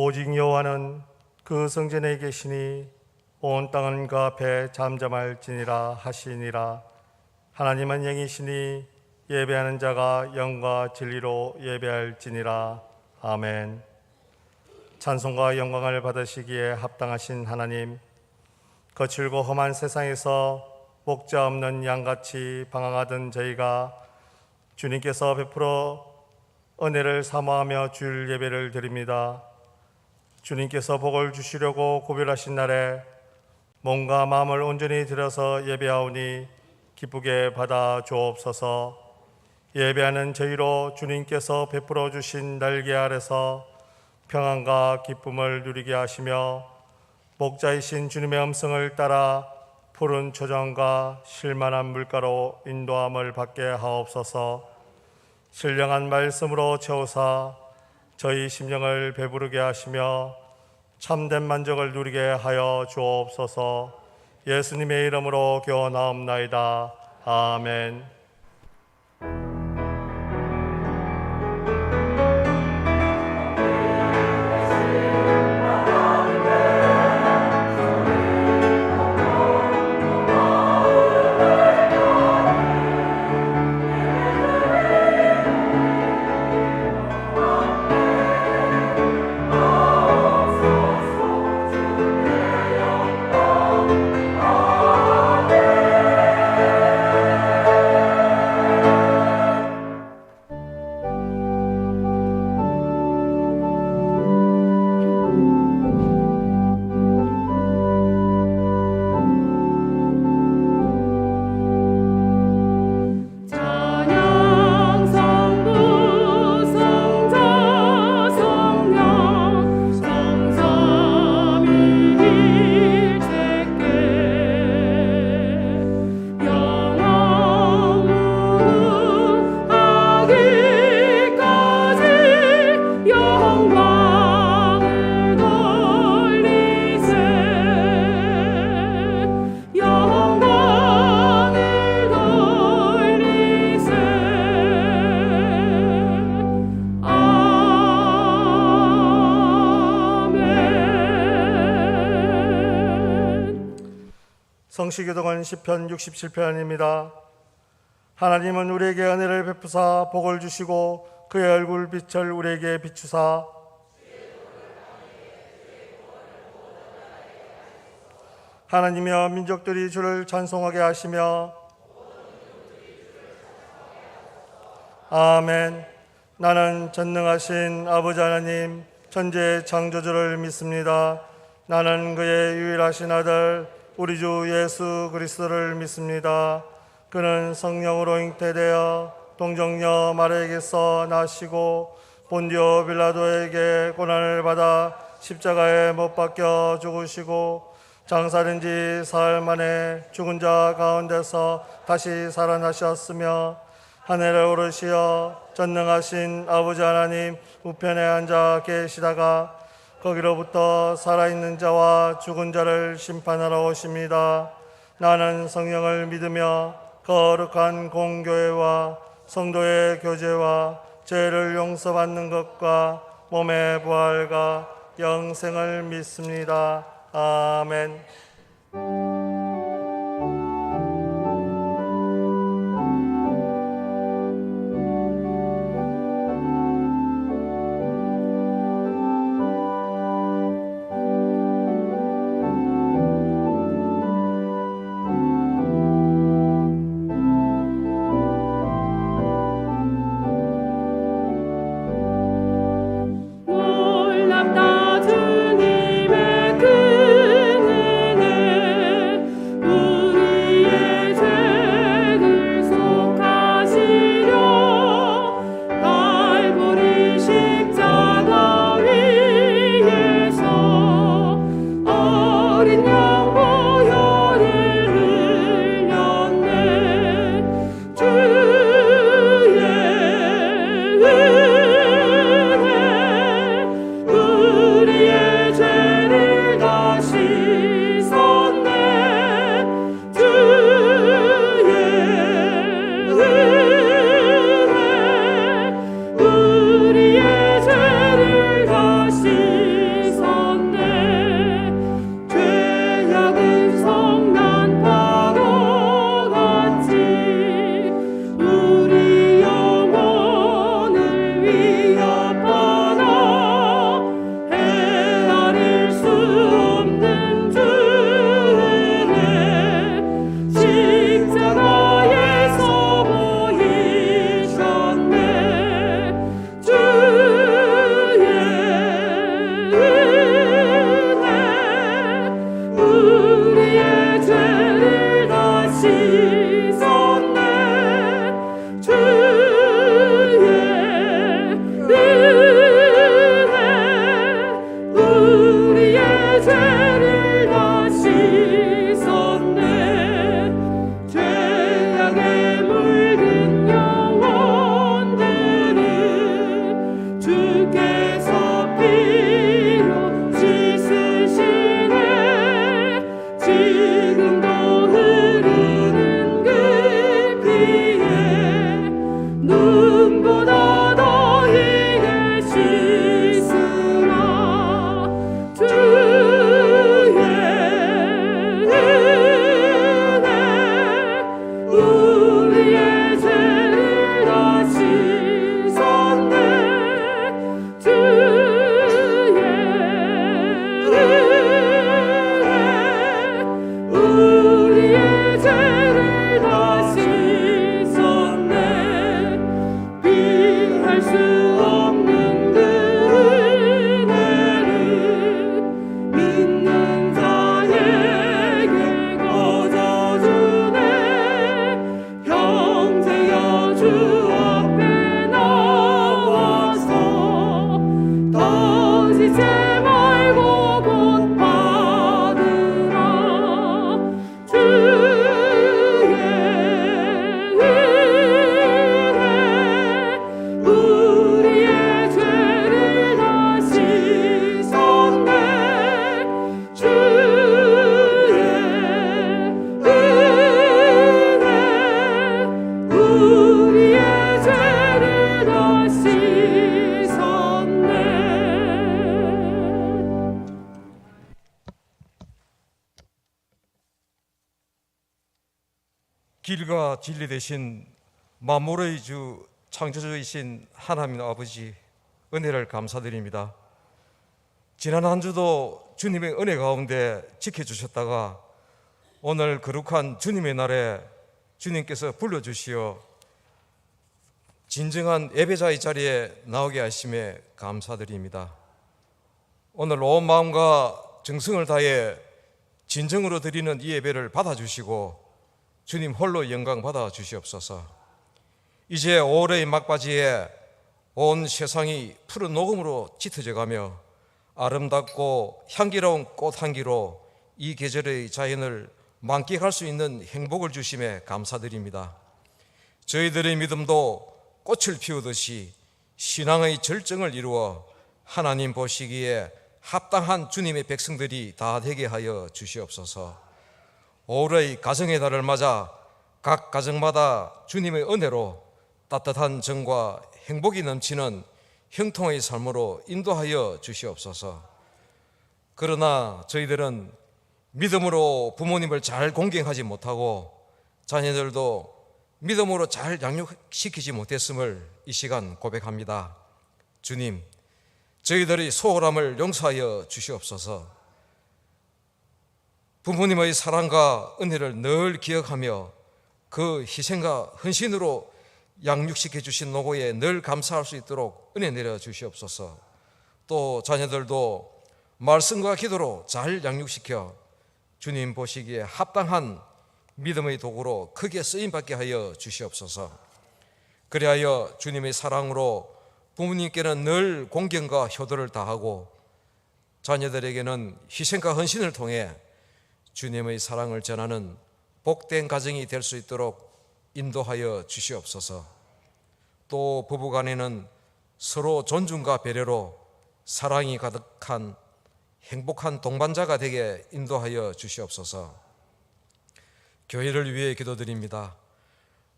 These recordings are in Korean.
오직 여호와는 그 성전에 계시니 온 땅은 그 앞에 잠잠할지니라 하시니라. 하나님은 영이시니 예배하는 자가 영과 진리로 예배할지니라. 아멘. 찬송과 영광을 받으시기에 합당하신 하나님, 거칠고 험한 세상에서 목자 없는 양같이 방황하던 저희가 주님께서 베풀어 은혜를 사모하며 주일 예배를 드립니다. 주님께서 복을 주시려고 고별하신 날에 몸과 마음을 온전히 들여서 예배하오니 기쁘게 받아 주옵소서. 예배하는 저희로 주님께서 베풀어 주신 날개 아래서 평안과 기쁨을 누리게 하시며 목자이신 주님의 음성을 따라 푸른 초장과 실만한 물가로 인도함을 받게 하옵소서. 신령한 말씀으로 채우사 저희 심령을 배부르게 하시며 참된 만족을 누리게 하여 주옵소서. 예수님의 이름으로 교원하옵나이다. 아멘. 성시교독은 시편 67편입니다. 하나님은 우리에게 은혜를 베푸사 복을 주시고 그의 얼굴 빛을 우리에게 비추사 하나님이여 민족들이 주를 찬송하게 하시며 아멘. 나는 전능하신 아버지 하나님 천지의 창조주를 믿습니다. 나는 그의 유일하신 아들 우리 주 예수 그리스도를 믿습니다. 그는 성령으로 잉태되어 동정녀 마리아에게서 나시고 본디오 빌라도에게 고난을 받아 십자가에 못 박혀 죽으시고 장사된 지 사흘 만에 죽은 자 가운데서 다시 살아나셨으며 하늘에 오르시어 전능하신 아버지 하나님 우편에 앉아 계시다가 거기로부터 살아있는 자와 죽은 자를 심판하러 오십니다. 나는 성령을 믿으며 거룩한 공교회와 성도의 교제와 죄를 용서받는 것과 몸의 부활과 영생을 믿습니다. 아멘. 우리의 죄를 다시 길과 진리 되신 만물의 주 창조주이신 하나님 아버지, 은혜를 감사드립니다. 지난 한 주도 주님의 은혜 가운데 지켜주셨다가 오늘 거룩한 주님의 날에 주님께서 불러주시어 진정한 예배자의 자리에 나오게 하심에 감사드립니다. 오늘 온 마음과 정성을 다해 진정으로 드리는 이 예배를 받아주시고 주님 홀로 영광 받아 주시옵소서. 이제 5월의 막바지에 온 세상이 푸른 녹음으로 짙어져 가며 아름답고 향기로운 꽃 향기로 이 계절의 자연을 만끽할 수 있는 행복을 주심에 감사드립니다. 저희들의 믿음도 꽃을 피우듯이 신앙의 절정을 이루어 하나님 보시기에 합당한 주님의 백성들이 다 되게 하여 주시옵소서. 5월의 가정의 달을 맞아 각 가정마다 주님의 은혜로 따뜻한 정과 행복이 넘치는 형통의 삶으로 인도하여 주시옵소서. 그러나 저희들은 믿음으로 부모님을 잘 공경하지 못하고 자녀들도 믿음으로 잘 양육시키지 못했음을 이 시간 고백합니다. 주님, 저희들의 소홀함을 용서하여 주시옵소서. 부모님의 사랑과 은혜를 늘 기억하며 그 희생과 헌신으로 양육시켜 주신 노고에 늘 감사할 수 있도록 은혜 내려 주시옵소서. 또 자녀들도 말씀과 기도로 잘 양육시켜 주님 보시기에 합당한 믿음의 도구로 크게 쓰임받게 하여 주시옵소서. 그리하여 주님의 사랑으로 부모님께는 늘 공경과 효도를 다하고 자녀들에게는 희생과 헌신을 통해 주님의 사랑을 전하는 복된 가정이 될 수 있도록 인도하여 주시옵소서. 또 부부간에는 서로 존중과 배려로 사랑이 가득한 행복한 동반자가 되게 인도하여 주시옵소서. 교회를 위해 기도드립니다.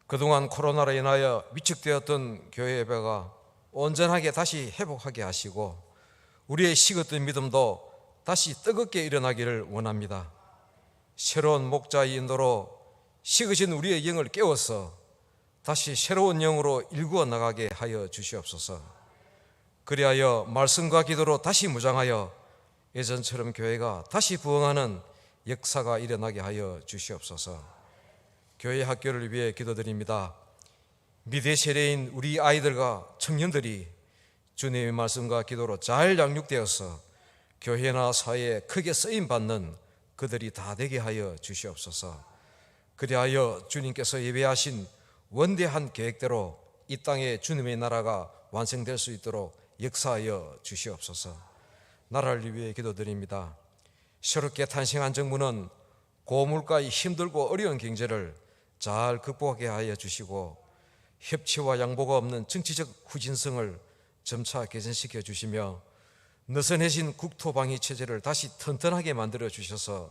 그동안 코로나로 인하여 위축되었던 교회 예배가 온전하게 다시 회복하게 하시고 우리의 식었던 믿음도 다시 뜨겁게 일어나기를 원합니다. 새로운 목자의 인도로 식으신 우리의 영을 깨워서 다시 새로운 영으로 일구어 나가게 하여 주시옵소서. 그리하여 말씀과 기도로 다시 무장하여 예전처럼 교회가 다시 부흥하는 역사가 일어나게 하여 주시옵소서. 교회 학교를 위해 기도드립니다. 미대 세대인 우리 아이들과 청년들이 주님의 말씀과 기도로 잘 양육되어서 교회나 사회에 크게 쓰임받는 그들이 다 되게 하여 주시옵소서. 그리하여 주님께서 예배하신 원대한 계획대로 이 땅에 주님의 나라가 완성될 수 있도록 역사하여 주시옵소서. 나라를 위해 기도드립니다. 새롭게 탄생한 정부는 고물가의 힘들고 어려운 경제를 잘 극복하게 하여 주시고 협치와 양보가 없는 정치적 후진성을 점차 개선시켜 주시며 느슨해진 국토방위 체제를 다시 튼튼하게 만들어 주셔서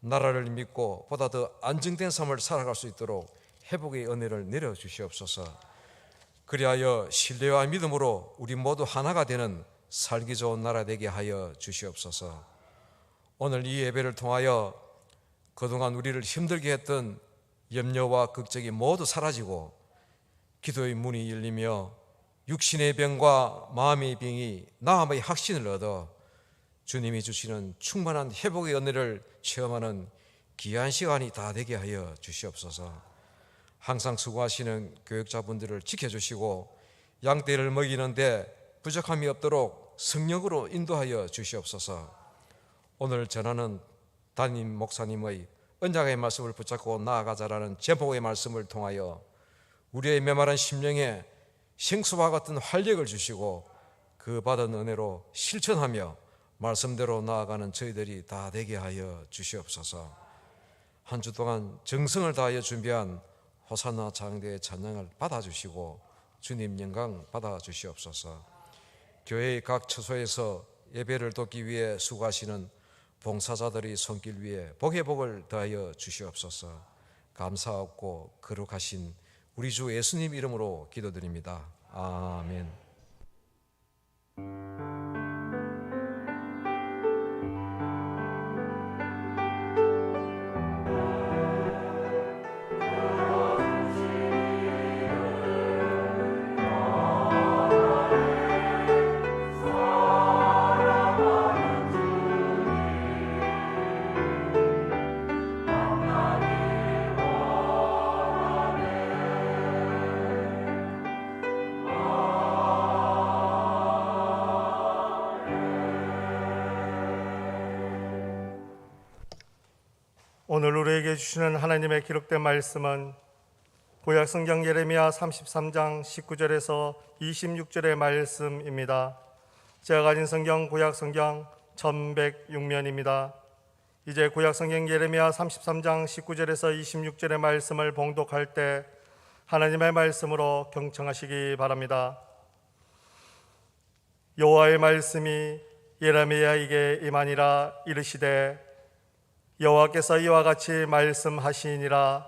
나라를 믿고 보다 더 안정된 삶을 살아갈 수 있도록 회복의 은혜를 내려 주시옵소서. 그리하여 신뢰와 믿음으로 우리 모두 하나가 되는 살기 좋은 나라 되게 하여 주시옵소서. 오늘 이 예배를 통하여 그동안 우리를 힘들게 했던 염려와 걱정이 모두 사라지고 기도의 문이 열리며 육신의 병과 마음의 병이 나음의 확신을 얻어 주님이 주시는 충만한 회복의 은혜를 체험하는 귀한 시간이 다 되게 하여 주시옵소서. 항상 수고하시는 교육자분들을 지켜주시고 양떼를 먹이는데 부족함이 없도록 성령으로 인도하여 주시옵소서. 오늘 전하는 담임 목사님의 언약의 말씀을 붙잡고 나아가자라는 제목의 말씀을 통하여 우리의 메마른 심령에 생수와 같은 활력을 주시고 그 받은 은혜로 실천하며 말씀대로 나아가는 저희들이 다 되게 하여 주시옵소서. 한 주 동안 정성을 다하여 준비한 호산나 장대의 찬양을 받아주시고 주님 영광 받아주시옵소서. 교회의 각 처소에서 예배를 돕기 위해 수고하시는 봉사자들의 손길 위에 복의 복을 더하여 주시옵소서. 감사하고 거룩하신 우리 주 예수님 이름으로 기도드립니다. 아멘. 오늘 우리에게 주시는 하나님의 기록된 말씀은 구약성경 예레미야 33장 19절에서 26절의 말씀입니다. 제가 가진 성경 구약성경 1106면입니다. 이제 구약성경 예레미야 33장 19절에서 26절의 말씀을 봉독할 때 하나님의 말씀으로 경청하시기 바랍니다. 여호와의 말씀이 예레미야에게 임하니라. 이르시되 여호와께서 이와 같이 말씀하시니라.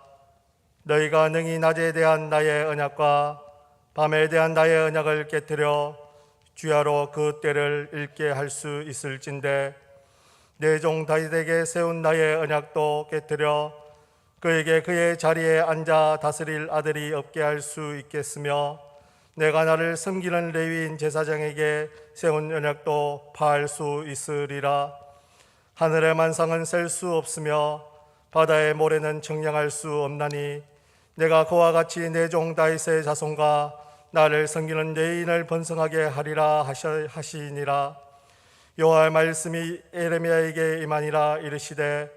너희가 능히 낮에 대한 나의 언약과 밤에 대한 나의 언약을 깨뜨려 주야로 그 때를 읽게 할 수 있을진데 내 종 다윗에게 세운 나의 언약도 깨뜨려 그에게 그의 자리에 앉아 다스릴 아들이 없게 할 수 있겠으며 내가 나를 섬기는 레위인 제사장에게 세운 언약도 파할 수 있으리라. 하늘의 만상은 셀 수 없으며 바다의 모래는 청량할 수 없나니 내가 그와 같이 내 종 다윗의 자손과 나를 섬기는 레위인을 번성하게 하리라 하시니라. 여호와의 말씀이 예레미야에게 임하니라. 이르시되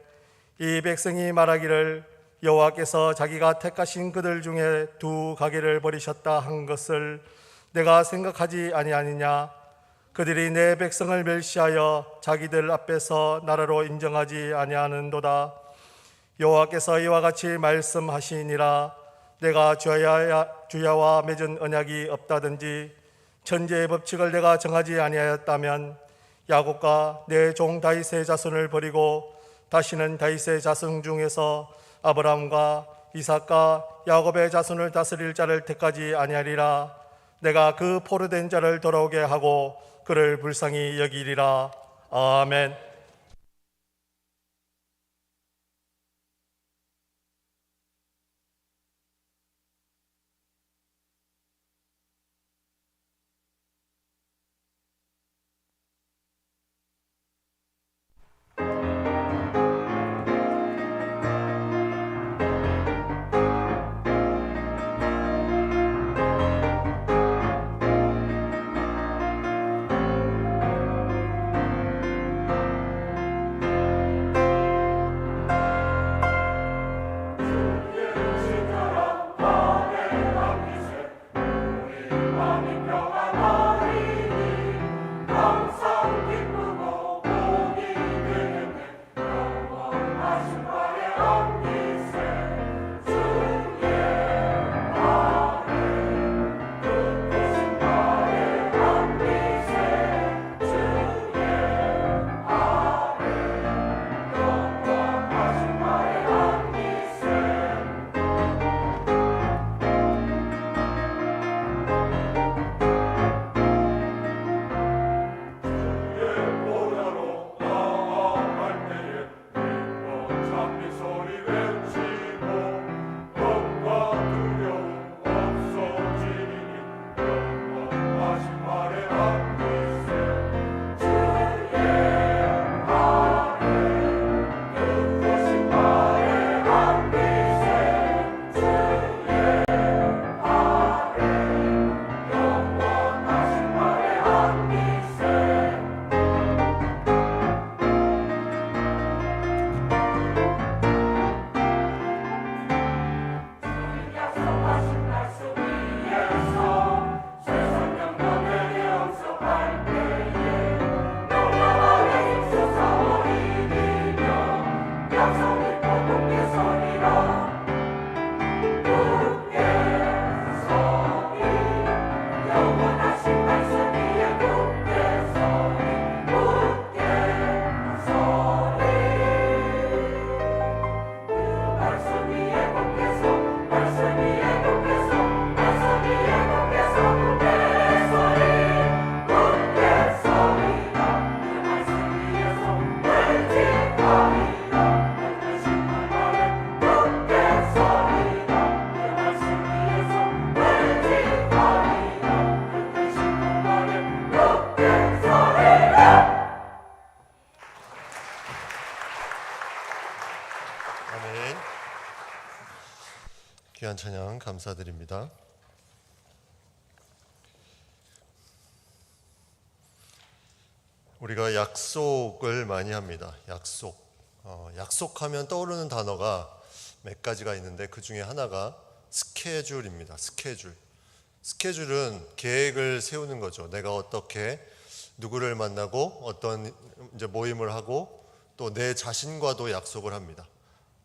이 백성이 말하기를 여호와께서 자기가 택하신 그들 중에 두 가게를 버리셨다 한 것을 내가 생각하지 아니하느냐. 그들이 내 백성을 멸시하여 자기들 앞에서 나라로 인정하지 아니하는도다. 여호와께서 이와 같이 말씀하시니라. 내가 주야와 맺은 언약이 없다든지 천지의 법칙을 내가 정하지 아니하였다면 야곱과 내 종 다윗의 자손을 버리고 다시는 다윗의 자손 중에서 아브라함과 이삭과 야곱의 자손을 다스릴 자를 택하지 아니하리라. 내가 그 포로된 자를 돌아오게 하고 그를 불쌍히 여기리라. 아멘. 아멘. 귀한 찬양 감사드립니다. 우리가 약속을 많이 합니다. 약속하면 떠오르는 단어가 몇 가지가 있는데 그 중에 하나가 스케줄입니다. 스케줄은 계획을 세우는 거죠. 내가 어떻게 누구를 만나고 어떤 이제 모임을 하고 또 내 자신과도 약속을 합니다.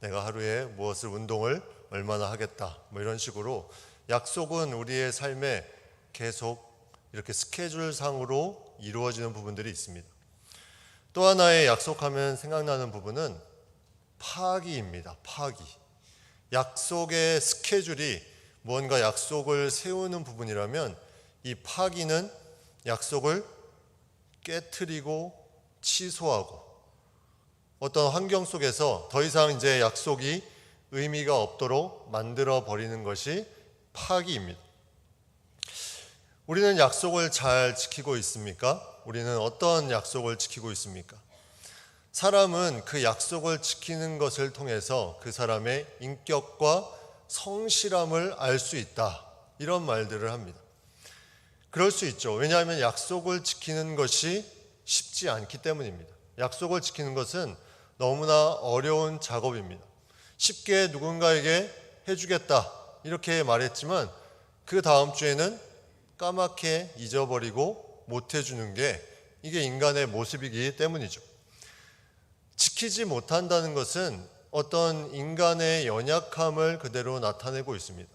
내가 하루에 무엇을 운동을 얼마나 하겠다 뭐 이런 식으로 약속은 우리의 삶에 계속 이렇게 스케줄상으로 이루어지는 부분들이 있습니다. 또 하나의 약속하면 생각나는 부분은 파기입니다. 약속의 스케줄이 무언가 약속을 세우는 부분이라면 이 파기는 약속을 깨트리고 취소하고 어떤 환경 속에서 더 이상 이제 약속이 의미가 없도록 만들어 버리는 것이 파기입니다. 우리는 약속을 잘 지키고 있습니까? 우리는 어떤 약속을 지키고 있습니까? 사람은 그 약속을 지키는 것을 통해서 그 사람의 인격과 성실함을 알 수 있다. 이런 말들을 합니다. 그럴 수 있죠. 왜냐하면 약속을 지키는 것이 쉽지 않기 때문입니다. 약속을 지키는 것은 너무나 어려운 작업입니다. 쉽게 누군가에게 해주겠다 이렇게 말했지만 그 다음 주에는 까맣게 잊어버리고 못해주는 게 이게 인간의 모습이기 때문이죠. 지키지 못한다는 것은 어떤 인간의 연약함을 그대로 나타내고 있습니다.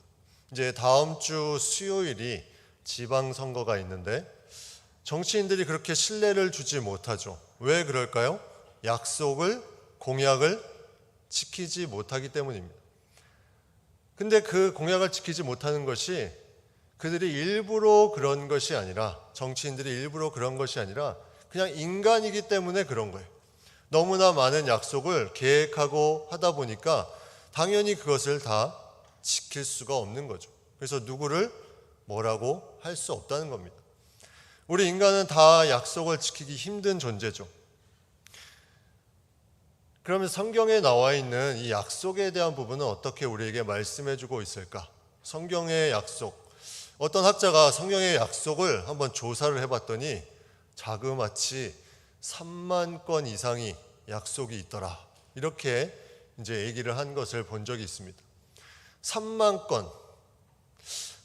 이제 다음 주 수요일이 지방선거가 있는데 정치인들이 그렇게 신뢰를 주지 못하죠. 왜 그럴까요? 공약을 지키지 못하기 때문입니다. 근데 그 공약을 지키지 못하는 것이 그들이 일부러 그런 것이 아니라 정치인들이 일부러 그런 것이 아니라 그냥 인간이기 때문에 그런 거예요. 너무나 많은 약속을 계획하고 하다 보니까 당연히 그것을 다 지킬 수가 없는 거죠. 그래서 누구를 뭐라고 할 수 없다는 겁니다. 우리 인간은 다 약속을 지키기 힘든 존재죠. 그러면 성경에 나와 있는 이 약속에 대한 부분은 어떻게 우리에게 말씀해 주고 있을까? 성경의 약속. 어떤 학자가 성경의 약속을 한번 조사를 해봤더니 자그마치 3만 건 이상이 약속이 있더라. 이렇게 이제 얘기를 한 것을 본 적이 있습니다. 3만 건.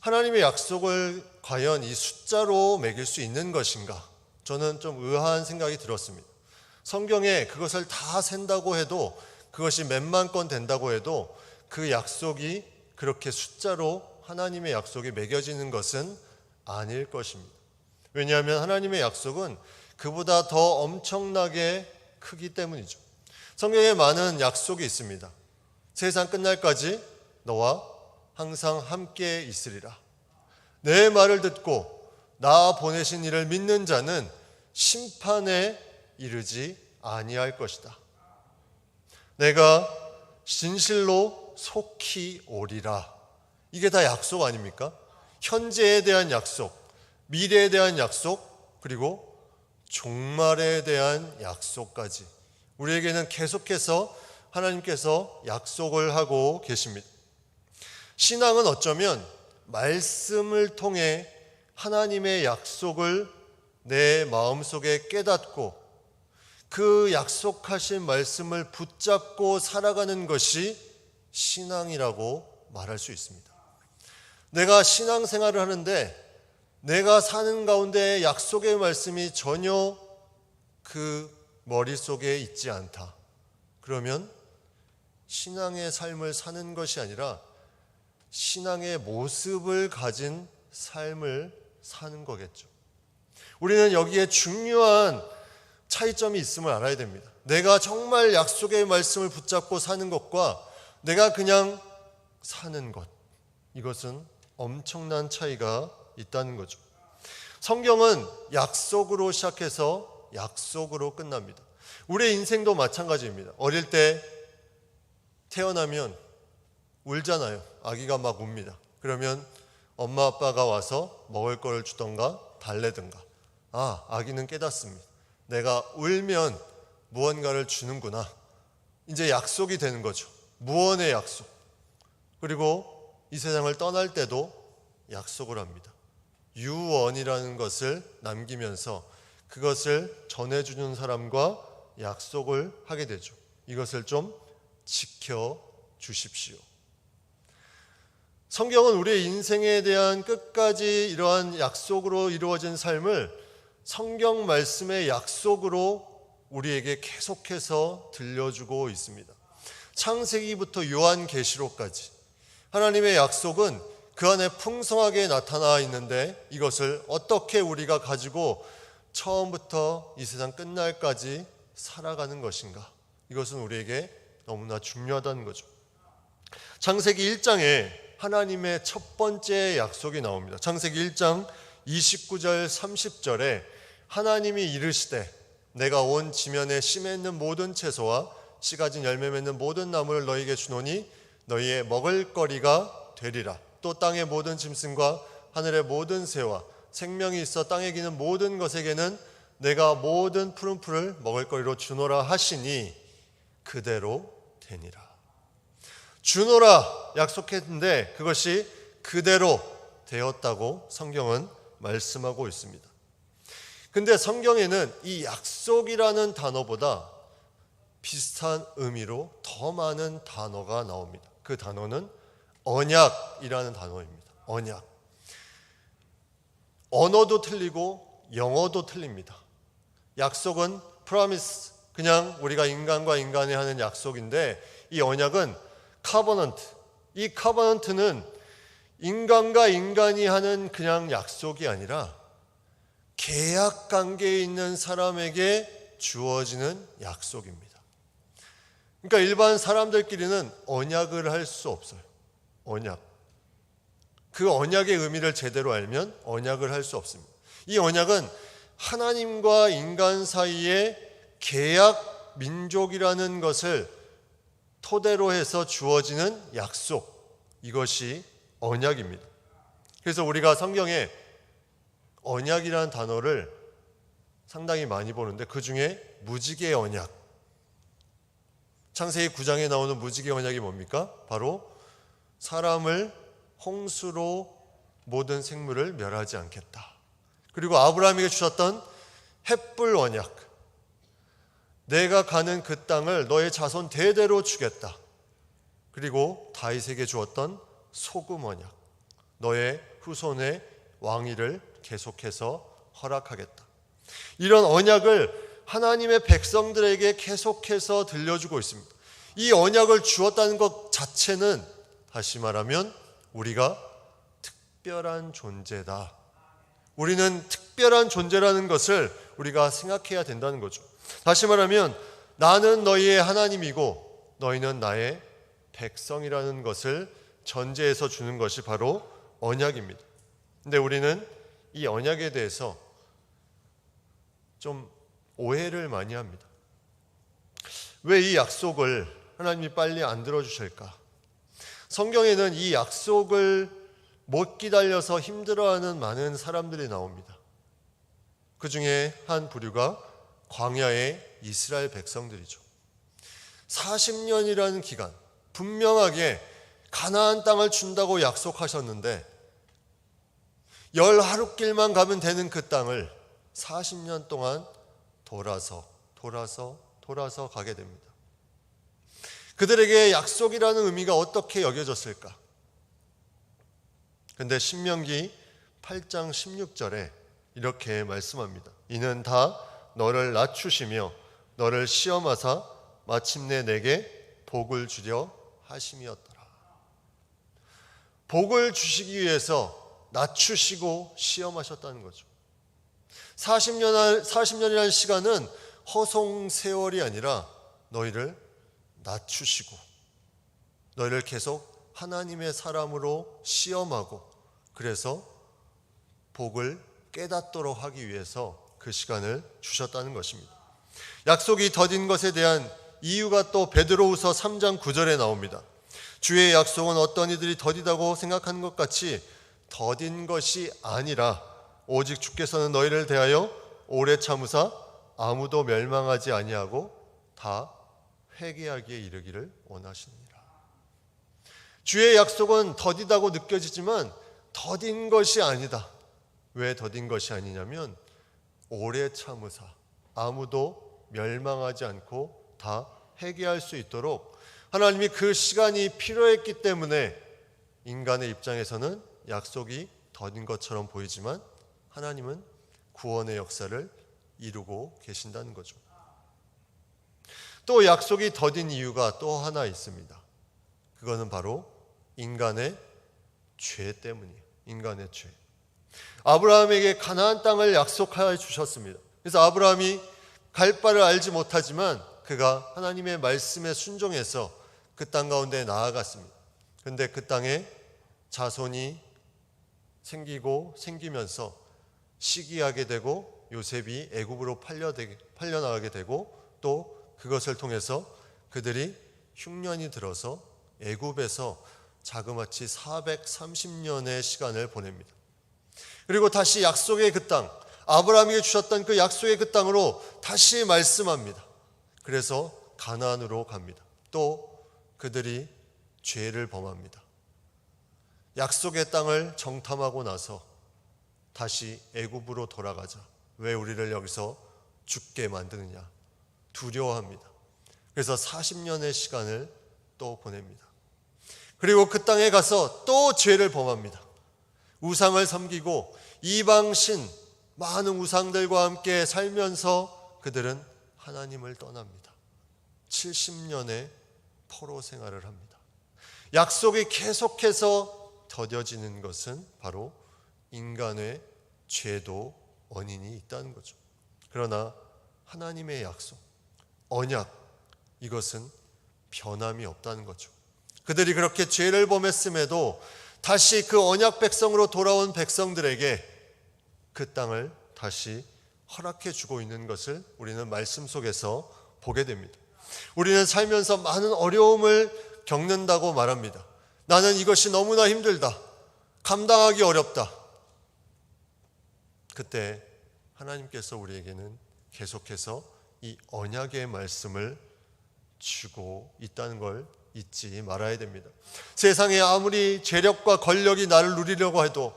하나님의 약속을 과연 이 숫자로 매길 수 있는 것인가? 저는 좀 의아한 생각이 들었습니다. 성경에 그것을 다 센다고 해도 그것이 몇만 건 된다고 해도 그 약속이 그렇게 숫자로 하나님의 약속이 매겨지는 것은 아닐 것입니다. 왜냐하면 하나님의 약속은 그보다 더 엄청나게 크기 때문이죠. 성경에 많은 약속이 있습니다. 세상 끝날까지 너와 항상 함께 있으리라. 내 말을 듣고 나 보내신 이를 믿는 자는 심판에 이르지 아니할 것이다. 내가 진실로 속히 오리라. 이게 다 약속 아닙니까? 현재에 대한 약속, 미래에 대한 약속, 그리고 종말에 대한 약속까지 우리에게는 계속해서 하나님께서 약속을 하고 계십니다. 신앙은 어쩌면 말씀을 통해 하나님의 약속을 내 마음속에 깨닫고 그 약속하신 말씀을 붙잡고 살아가는 것이 신앙이라고 말할 수 있습니다. 내가 신앙생활을 하는데 내가 사는 가운데 약속의 말씀이 전혀 그 머릿속에 있지 않다. 그러면 신앙의 삶을 사는 것이 아니라 신앙의 모습을 가진 삶을 사는 거겠죠. 우리는 여기에 중요한 차이점이 있음을 알아야 됩니다. 내가 정말 약속의 말씀을 붙잡고 사는 것과 내가 그냥 사는 것, 이것은 엄청난 차이가 있다는 거죠. 성경은 약속으로 시작해서 약속으로 끝납니다. 우리의 인생도 마찬가지입니다. 어릴 때 태어나면 울잖아요. 아기가 막 웁니다. 그러면 엄마 아빠가 와서 먹을 거를 주던가 달래든가. 아기는 깨닫습니다. 내가 울면 무언가를 주는구나. 이제 약속이 되는 거죠. 무언의 약속, 그리고 이 세상을 떠날 때도 약속을 합니다. 유언이라는 것을 남기면서 그것을 전해주는 사람과 약속을 하게 되죠. 이것을 좀 지켜주십시오. 성경은 우리의 인생에 대한 끝까지 이러한 약속으로 이루어진 삶을 성경 말씀의 약속으로 우리에게 계속해서 들려주고 있습니다. 창세기부터 요한계시록까지 하나님의 약속은 그 안에 풍성하게 나타나 있는데 이것을 어떻게 우리가 가지고 처음부터 이 세상 끝날까지 살아가는 것인가? 이것은 우리에게 너무나 중요하다는 거죠. 창세기 1장에 하나님의 첫 번째 약속이 나옵니다. 창세기 1장 29절 30절에 하나님이 이르시되 내가 온 지면에 씨 맺는 모든 채소와 씨 가진 열매 맺는 모든 나무를 너희에게 주노니 너희의 먹을거리가 되리라. 또 땅의 모든 짐승과 하늘의 모든 새와 생명이 있어 땅에 기는 모든 것에게는 내가 모든 푸른 풀을 먹을거리로 주노라 하시니 그대로 되니라. 주노라 약속했는데 그것이 그대로 되었다고 성경은 말씀하고 있습니다. 근데 성경에는 이 약속이라는 단어보다 비슷한 의미로 더 많은 단어가 나옵니다. 그 단어는 언약이라는 단어입니다. 언약. 언어도 틀리고 영어도 틀립니다. 약속은 promise, 그냥 우리가 인간과 인간이 하는 약속인데 이 언약은 covenant. 이 covenant는 인간과 인간이 하는 그냥 약속이 아니라 계약 관계에 있는 사람에게 주어지는 약속입니다. 그러니까 일반 사람들끼리는 언약을 할 수 없어요. 언약. 그 언약의 의미를 제대로 알면 언약을 할 수 없습니다. 이 언약은 하나님과 인간 사이의 계약 민족이라는 것을 토대로 해서 주어지는 약속, 이것이 언약입니다. 그래서 우리가 성경에 언약이라는 단어를 상당히 많이 보는데 그 중에 무지개 언약, 창세기 9장에 나오는 무지개 언약이 뭡니까? 바로 사람을 홍수로 모든 생물을 멸하지 않겠다. 그리고 아브라함에게 주셨던 햇불 언약, 내가 가는 그 땅을 너의 자손 대대로 주겠다. 그리고 다윗에게 주었던 소금 언약, 너의 후손의 왕위를 계속해서 허락하겠다. 이런 언약을 하나님의 백성들에게 계속해서 들려주고 있습니다. 이 언약을 주었다는 것 자체는 다시 말하면 우리가 특별한 존재다. 우리는 특별한 존재라는 것을 우리가 생각해야 된다는 거죠. 다시 말하면 나는 너희의 하나님이고 너희는 나의 백성이라는 것을 전제해서 주는 것이 바로 언약입니다. 근데 우리는 이 언약에 대해서 좀 오해를 많이 합니다. 왜 이 약속을 하나님이 빨리 안 들어주실까? 성경에는 이 약속을 못 기다려서 힘들어하는 많은 사람들이 나옵니다. 그 중에 한 부류가 광야의 이스라엘 백성들이죠. 40년이라는 기간, 분명하게 가나안 땅을 준다고 약속하셨는데 10하루길만 가면 되는 그 땅을 40년 동안 돌아서 가게 됩니다. 그들에게 약속이라는 의미가 어떻게 여겨졌을까? 근데 신명기 8장 16절에 이렇게 말씀합니다. 이는 다 너를 낮추시며 너를 시험하사 마침내 내게 복을 주려 하심이었더라. 복을 주시기 위해서 낮추시고 시험하셨다는 거죠. 40년이라는 시간은 허송 세월이 아니라 너희를 낮추시고 너희를 계속 하나님의 사람으로 시험하고 그래서 복을 깨닫도록 하기 위해서 그 시간을 주셨다는 것입니다. 약속이 더딘 것에 대한 이유가 또 베드로후서 3장 9절에 나옵니다. 주의 약속은 어떤 이들이 더디다고 생각하는 것 같이 더딘 것이 아니라 오직 주께서는 너희를 대하여 오래 참으사 아무도 멸망하지 아니하고 다 회개하기에 이르기를 원하시느니라. 주의 약속은 더디다고 느껴지지만 더딘 것이 아니다. 왜 더딘 것이 아니냐면 오래 참으사 아무도 멸망하지 않고 다 회개할 수 있도록 하나님이 그 시간이 필요했기 때문에 인간의 입장에서는 약속이 더딘 것처럼 보이지만 하나님은 구원의 역사를 이루고 계신다는 거죠. 또 약속이 더딘 이유가 또 하나 있습니다. 그거는 바로 인간의 죄 때문이에요. 인간의 죄. 아브라함에게 가나안 땅을 약속하여 주셨습니다. 그래서 아브라함이 갈 바를 알지 못하지만 그가 하나님의 말씀에 순종해서 그 땅 가운데 나아갔습니다. 그런데 그 땅에 자손이 생기면서 시기하게 되고 요셉이 애굽으로 팔려나가게 되고 또 그것을 통해서 그들이 흉년이 들어서 애굽에서 자그마치 430년의 시간을 보냅니다. 그리고 다시 약속의 그 땅, 아브라함에게 주셨던 그 약속의 그 땅으로 다시 말씀합니다. 그래서 가나안으로 갑니다. 또 그들이 죄를 범합니다. 약속의 땅을 정탐하고 나서 다시 애굽으로 돌아가자. 왜 우리를 여기서 죽게 만드느냐? 두려워합니다. 그래서 40년의 시간을 또 보냅니다. 그리고 그 땅에 가서 또 죄를 범합니다. 우상을 섬기고 이방신 많은 우상들과 함께 살면서 그들은 하나님을 떠납니다. 70년의 포로 생활을 합니다. 약속이 계속해서 더뎌지는 것은 바로 인간의 죄도 원인이 있다는 거죠. 그러나 하나님의 약속, 언약, 이것은 변함이 없다는 거죠. 그들이 그렇게 죄를 범했음에도 다시 그 언약 백성으로 돌아온 백성들에게 그 땅을 다시 허락해 주고 있는 것을 우리는 말씀 속에서 보게 됩니다. 우리는 살면서 많은 어려움을 겪는다고 말합니다. 나는 이것이 너무나 힘들다. 감당하기 어렵다. 그때 하나님께서 우리에게는 계속해서 이 언약의 말씀을 주고 있다는 걸 잊지 말아야 됩니다. 세상에 아무리 재력과 권력이 나를 누리려고 해도,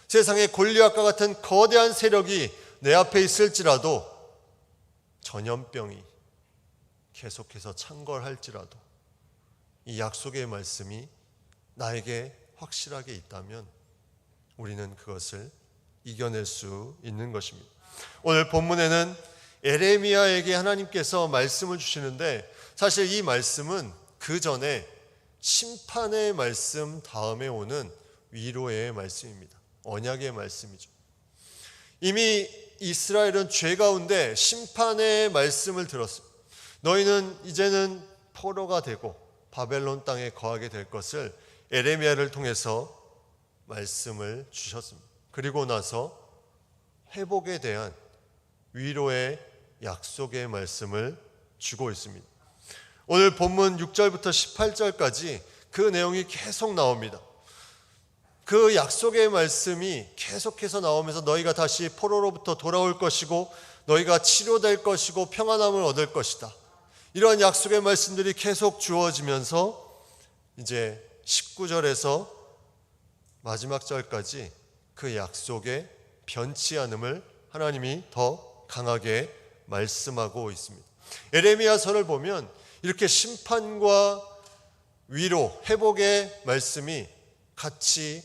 세상에 골리앗과 같은 거대한 세력이 내 앞에 있을지라도, 전염병이 계속해서 창궐할지라도 이 약속의 말씀이 나에게 확실하게 있다면 우리는 그것을 이겨낼 수 있는 것입니다. 오늘 본문에는 에레미야에게 하나님께서 말씀을 주시는데, 사실 이 말씀은 그 전에 심판의 말씀 다음에 오는 위로의 말씀입니다. 언약의 말씀이죠. 이미 이스라엘은 죄 가운데 심판의 말씀을 들었어요. 너희는 이제는 포로가 되고 바벨론 땅에 거하게 될 것을 에레미야를 통해서 말씀을 주셨습니다. 그리고 나서 회복에 대한 위로의 약속의 말씀을 주고 있습니다. 오늘 본문 6절부터 18절까지 그 내용이 계속 나옵니다. 그 약속의 말씀이 계속해서 나오면서 너희가 다시 포로로부터 돌아올 것이고 너희가 치료될 것이고 평안함을 얻을 것이다. 이러한 약속의 말씀들이 계속 주어지면서 이제 19절에서 마지막 절까지 그 약속의 변치 않음을 하나님이 더 강하게 말씀하고 있습니다. 에레미야서를 보면 이렇게 심판과 위로, 회복의 말씀이 같이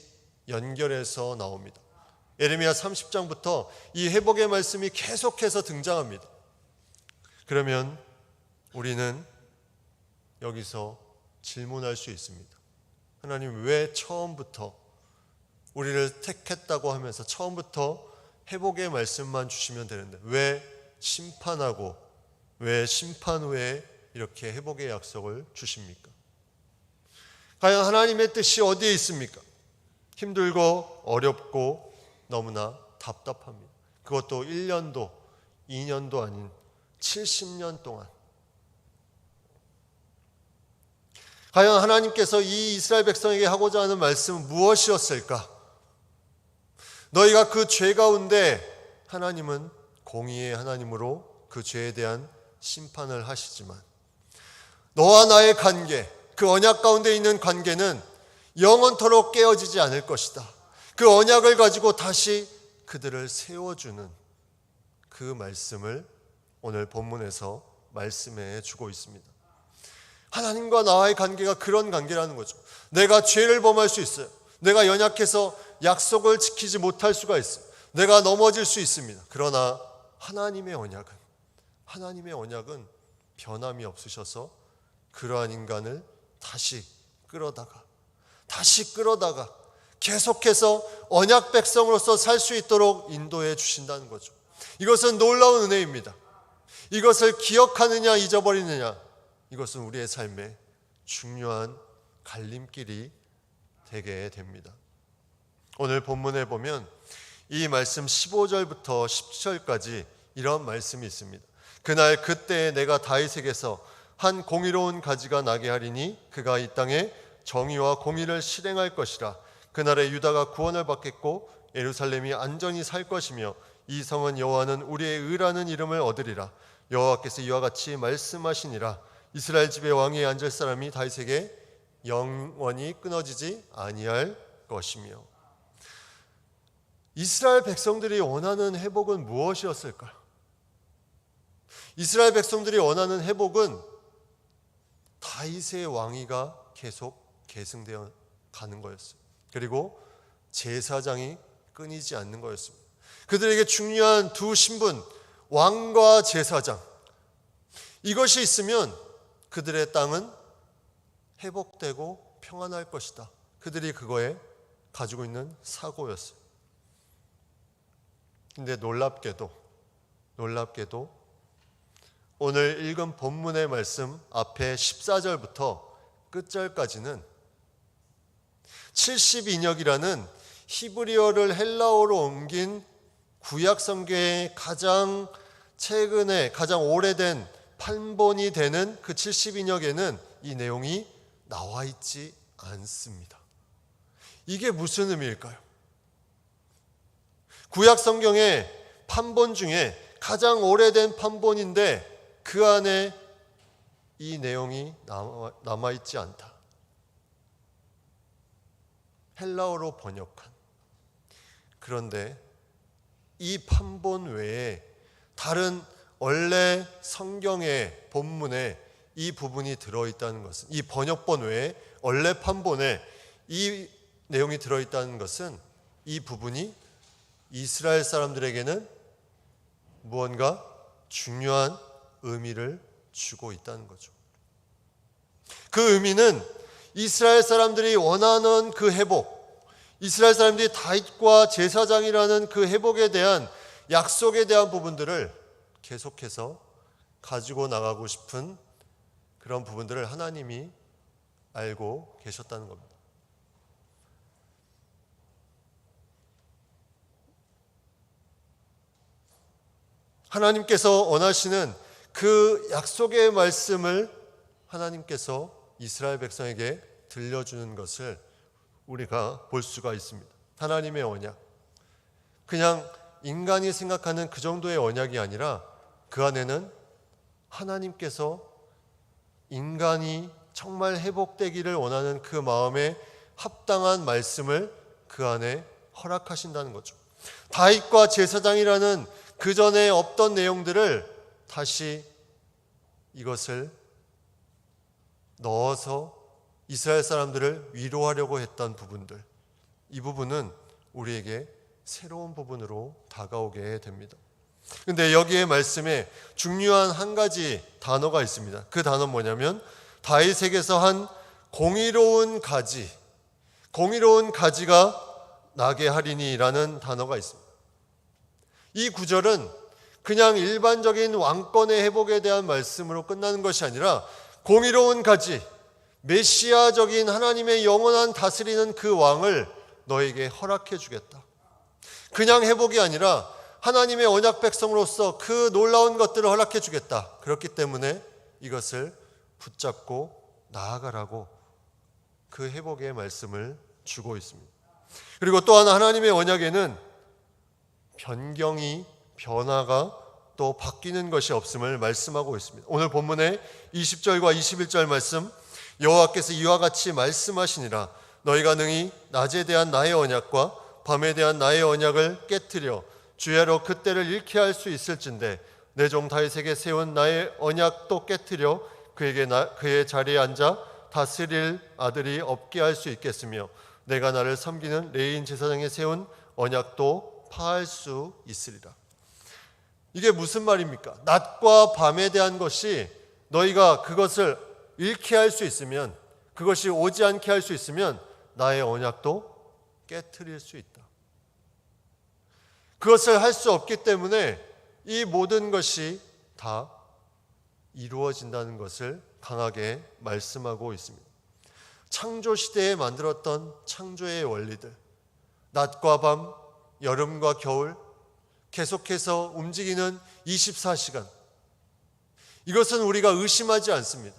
연결해서 나옵니다. 에레미야 30장부터 이 회복의 말씀이 계속해서 등장합니다. 그러면 우리는 여기서 질문할 수 있습니다. 하나님, 왜 처음부터 우리를 택했다고 하면서 처음부터 회복의 말씀만 주시면 되는데 왜 심판하고 왜 심판 후에 이렇게 회복의 약속을 주십니까? 과연 하나님의 뜻이 어디에 있습니까? 힘들고 어렵고 너무나 답답합니다. 그것도 1년도 2년도 아닌 70년 동안. 과연 하나님께서 이 이스라엘 백성에게 하고자 하는 말씀은 무엇이었을까? 너희가 그 죄 가운데 하나님은 공의의 하나님으로 그 죄에 대한 심판을 하시지만 너와 나의 관계, 그 언약 가운데 있는 관계는 영원토록 깨어지지 않을 것이다. 그 언약을 가지고 다시 그들을 세워주는 그 말씀을 오늘 본문에서 말씀해 주고 있습니다. 하나님과 나와의 관계가 그런 관계라는 거죠. 내가 죄를 범할 수 있어요. 내가 연약해서 약속을 지키지 못할 수가 있어요. 내가 넘어질 수 있습니다. 그러나 하나님의 언약은 변함이 없으셔서 그러한 인간을 다시 끌어다가 계속해서 언약 백성으로서 살 수 있도록 인도해 주신다는 거죠. 이것은 놀라운 은혜입니다. 이것을 기억하느냐 잊어버리느냐, 이것은 우리의 삶의 중요한 갈림길이 되게 됩니다. 오늘 본문에 보면 이 말씀 15절부터 10절까지 이런 말씀이 있습니다. 그날 그때에 내가 다윗에게서 한 공의로운 가지가 나게 하리니 그가 이 땅에 정의와 공의를 실행할 것이라. 그날에 유다가 구원을 받겠고 예루살렘이 안전히 살 것이며 이 성은 여호와는 우리의 의라는 이름을 얻으리라. 여호와께서 이와 같이 말씀하시니라. 이스라엘 집의 왕위에 앉을 사람이 다윗에게 영원히 끊어지지 아니할 것이며. 이스라엘 백성들이 원하는 회복은 무엇이었을까요? 이스라엘 백성들이 원하는 회복은 다윗의 왕위가 계속 계승되어 가는 거였어요. 그리고 제사장이 끊이지 않는 거였습니다. 그들에게 중요한 두 신분, 왕과 제사장, 이것이 있으면 그들의 땅은 회복되고 평안할 것이다. 그들이 그거에 가지고 있는 사고였어요. 근데 놀랍게도 오늘 읽은 본문의 말씀 앞에 14절부터 끝절까지는 70인역이라는 히브리어를 헬라어로 옮긴 구약 성경의 가장 최근에 가장 오래된 판본이 되는 그 70인역에는 이 내용이 나와 있지 않습니다. 이게 무슨 의미일까요? 구약 성경의 판본 중에 가장 오래된 판본인데 그 안에 이 내용이 남아있지 않다. 헬라어로 번역한. 그런데 이 판본 외에 다른 원래 성경의 본문에 이 부분이 들어있다는 것은, 이 번역본 외에 원래 판본에 이 내용이 들어있다는 것은 이 부분이 이스라엘 사람들에게는 무언가 중요한 의미를 주고 있다는 거죠. 그 의미는 이스라엘 사람들이 원하는 그 회복, 이스라엘 사람들이 다윗과 제사장이라는 그 회복에 대한 약속에 대한 부분들을 계속해서 가지고 나가고 싶은 그런 부분들을 하나님이 알고 계셨다는 겁니다. 하나님께서 원하시는 그 약속의 말씀을 하나님께서 이스라엘 백성에게 들려주는 것을 우리가 볼 수가 있습니다. 하나님의 언약, 그냥 인간이 생각하는 그 정도의 언약이 아니라 그 안에는 하나님께서 인간이 정말 회복되기를 원하는 그 마음에 합당한 말씀을 그 안에 허락하신다는 거죠. 다윗과 제사장이라는 그 전에 없던 내용들을 다시 이것을 넣어서 이스라엘 사람들을 위로하려고 했던 부분들, 이 부분은 우리에게 새로운 부분으로 다가오게 됩니다. 그런데 여기에 말씀에 중요한 한 가지 단어가 있습니다. 그 단어는 뭐냐면 다윗에게서 한 공의로운 가지가 나게 하리니라는 단어가 있습니다. 이 구절은 그냥 일반적인 왕권의 회복에 대한 말씀으로 끝나는 것이 아니라 공의로운 가지, 메시아적인 하나님의 영원한 다스리는 그 왕을 너에게 허락해 주겠다. 그냥 회복이 아니라 하나님의 언약 백성으로서 그 놀라운 것들을 허락해 주겠다. 그렇기 때문에 이것을 붙잡고 나아가라고 그 회복의 말씀을 주고 있습니다. 그리고 또 하나 하나님의 언약에는 변화가 또 바뀌는 것이 없음을 말씀하고 있습니다. 오늘 본문의 20절과 21절 말씀, 여호와께서 이와 같이 말씀하시니라. 너희가 능히 낮에 대한 나의 언약과 밤에 대한 나의 언약을 깨뜨려 주야로 그때를 잃게 할 수 있을진데 내 종 다윗에게 세운 나의 언약도 깨뜨려 그의 자리에 앉아 다스릴 아들이 없게 할 수 있겠으며 내가 나를 섬기는 레위인 제사장에 세운 언약도 파할 수 있으리라. 이게 무슨 말입니까? 낮과 밤에 대한 것이 너희가 그것을 잃게 할 수 있으면, 그것이 오지 않게 할 수 있으면 나의 언약도 깨트릴 수 있다. 그것을 할 수 없기 때문에 이 모든 것이 다 이루어진다는 것을 강하게 말씀하고 있습니다. 창조 시대에 만들었던 창조의 원리들, 낮과 밤, 여름과 겨울, 계속해서 움직이는 24시간, 이것은 우리가 의심하지 않습니다.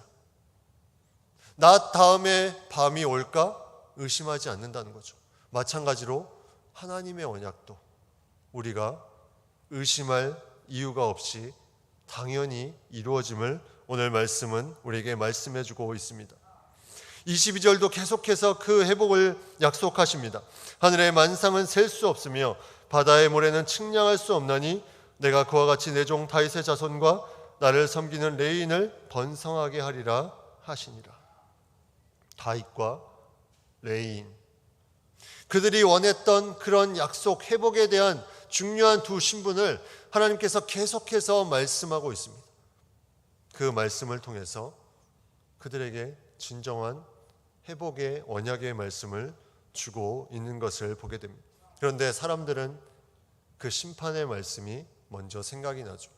낮 다음에 밤이 올까 의심하지 않는다는 거죠. 마찬가지로 하나님의 언약도 우리가 의심할 이유가 없이 당연히 이루어짐을 오늘 말씀은 우리에게 말씀해 주고 있습니다. 22절도 계속해서 그 회복을 약속하십니다. 하늘의 만상은 셀 수 없으며 바다의 모래는 측량할 수 없나니 내가 그와 같이 내 종 다윗의 자손과 나를 섬기는 레위인을 번성하게 하리라 하시니라. 다윗과 레위인, 그들이 원했던 그런 약속, 회복에 대한 중요한 두 신분을 하나님께서 계속해서 말씀하고 있습니다. 그 말씀을 통해서 그들에게 진정한 회복의 언약의 말씀을 주고 있는 것을 보게 됩니다. 그런데 사람들은 그 심판의 말씀이 먼저 생각이 나죠.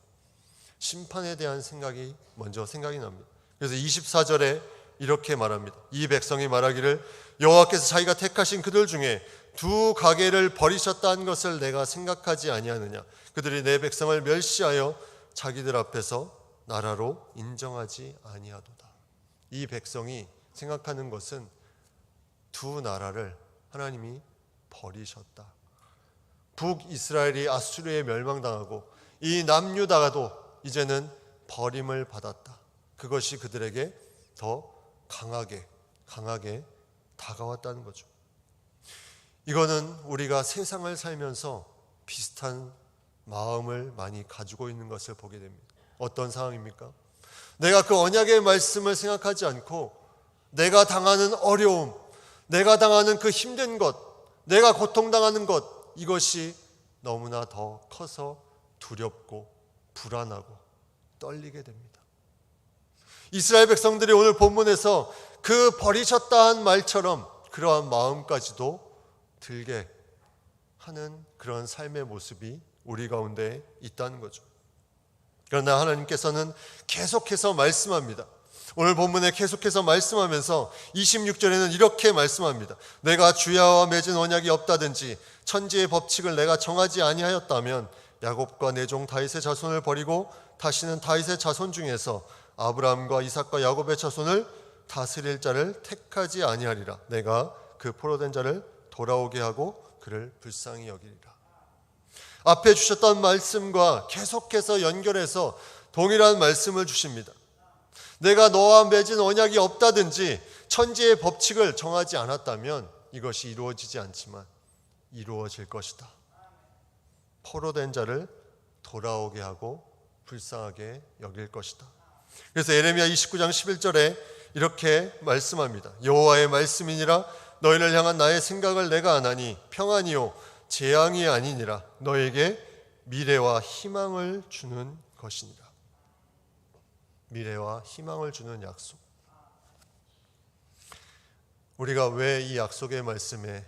심판에 대한 생각이 먼저 생각이 납니다. 그래서 24절에 이렇게 말합니다. 이 백성이 말하기를 여호와께서 자기가 택하신 그들 중에 두 가게를 버리셨다는 것을 내가 생각하지 아니하느냐. 그들이 내 백성을 멸시하여 자기들 앞에서 나라로 인정하지 아니하도다. 이 백성이 생각하는 것은 두 나라를 하나님이 버리셨다. 북이스라엘이 아수르에 멸망당하고 이 남유다가도 이제는 버림을 받았다. 그것이 그들에게 더 강하게 다가왔다는 거죠. 이거는 우리가 세상을 살면서 비슷한 마음을 많이 가지고 있는 것을 보게 됩니다. 어떤 상황입니까? 내가 그 언약의 말씀을 생각하지 않고 내가 당하는 어려움, 내가 당하는 그 힘든 것, 내가 고통당하는 것, 이것이 너무나 더 커서 두렵고 불안하고 떨리게 됩니다. 이스라엘 백성들이 오늘 본문에서 그 버리셨다 한 말처럼 그러한 마음까지도 들게 하는 그런 삶의 모습이 우리 가운데 있다는 거죠. 그러나 하나님께서는 계속해서 말씀합니다. 오늘 본문에 계속해서 말씀하면서 26절에는 이렇게 말씀합니다. 내가 주야와 맺은 언약이 없다든지 천지의 법칙을 내가 정하지 아니하였다면 야곱과 내 종 다윗의 자손을 버리고 다시는 다윗의 자손 중에서 아브라함과 이삭과 야곱의 자손을 다스릴 자를 택하지 아니하리라. 내가 그 포로된 자를 돌아오게 하고 그를 불쌍히 여기리라. 앞에 주셨던 말씀과 계속해서 연결해서 동일한 말씀을 주십니다. 내가 너와 맺은 언약이 없다든지 천지의 법칙을 정하지 않았다면 이것이 이루어지지 않지만 이루어질 것이다. 포로된 자를 돌아오게 하고 불쌍하게 여길 것이다. 그래서 예레미야 29장 11절에 이렇게 말씀합니다. 여호와의 말씀이니라. 너희를 향한 나의 생각을 내가 아나니 평안이요 재앙이 아니니라. 너에게 미래와 희망을 주는 것이니라. 미래와 희망을 주는 약속. 우리가 왜 이 약속의 말씀에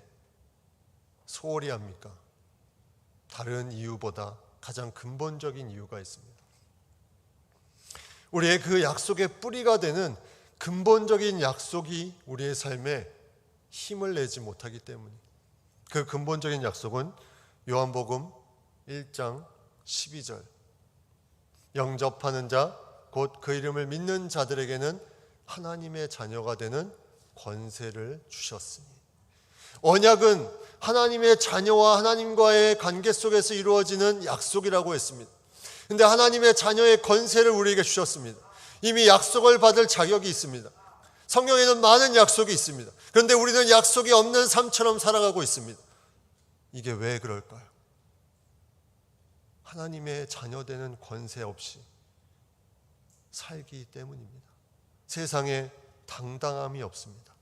소홀히 합니까? 다른 이유보다 가장 근본적인 이유가 있습니다. 우리의 그 약속의 뿌리가 되는 근본적인 약속이 우리의 삶에 힘을 내지 못하기 때문에, 그 근본적인 약속은 요한복음 1장 12절 영접하는 자 곧 그 이름을 믿는 자들에게는 하나님의 자녀가 되는 권세를 주셨으니. 언약은 하나님의 자녀와 하나님과의 관계 속에서 이루어지는 약속이라고 했습니다. 그런데 하나님의 자녀의 권세를 우리에게 주셨습니다. 이미 약속을 받을 자격이 있습니다. 성경에는 많은 약속이 있습니다. 그런데 우리는 약속이 없는 삶처럼 살아가고 있습니다. 이게 왜 그럴까요? 하나님의 자녀되는 권세 없이 살기 때문입니다. 세상에 당당함이 없습니다.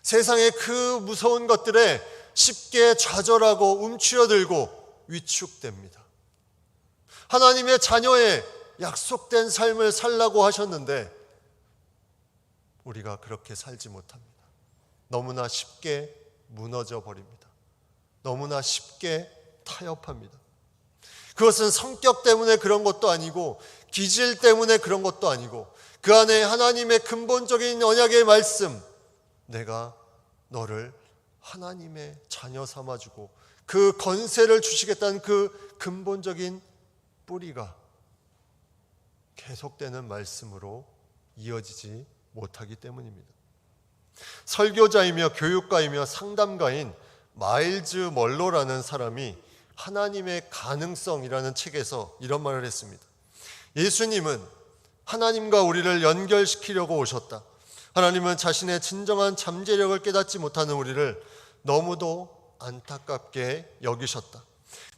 세상의 그 무서운 것들에 쉽게 좌절하고 움츠러들고 위축됩니다. 하나님의 자녀의 약속된 삶을 살라고 하셨는데 우리가 그렇게 살지 못합니다. 너무나 쉽게 무너져 버립니다. 너무나 쉽게 타협합니다. 그것은 성격 때문에 그런 것도 아니고 기질 때문에 그런 것도 아니고 그 안에 하나님의 근본적인 언약의 말씀, 내가 너를 하나님의 자녀 삼아주고 그 권세를 주시겠다는 그 근본적인 뿌리가 계속되는 말씀으로 이어지지 못하기 때문입니다. 설교자이며 교육가이며 상담가인 마일즈 멀로라는 사람이 하나님의 가능성이라는 책에서 이런 말을 했습니다. 예수님은 하나님과 우리를 연결시키려고 오셨다. 하나님은 자신의 진정한 잠재력을 깨닫지 못하는 우리를 너무도 안타깝게 여기셨다.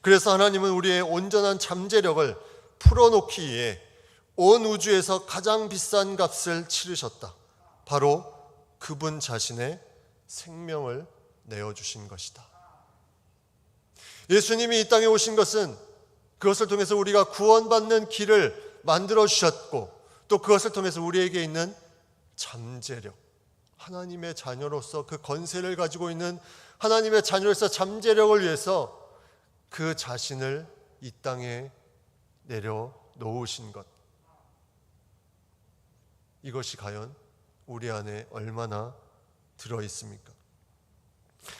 그래서 하나님은 우리의 온전한 잠재력을 풀어놓기 위해 온 우주에서 가장 비싼 값을 치르셨다. 바로 그분 자신의 생명을 내어주신 것이다. 예수님이 이 땅에 오신 것은 그것을 통해서 우리가 구원받는 길을 만들어주셨고 또 그것을 통해서 우리에게 있는 잠재력, 하나님의 자녀로서 그 권세를 가지고 있는 하나님의 자녀로서 잠재력을 위해서 그 자신을 이 땅에 내려놓으신 것, 이것이 과연 우리 안에 얼마나 들어있습니까?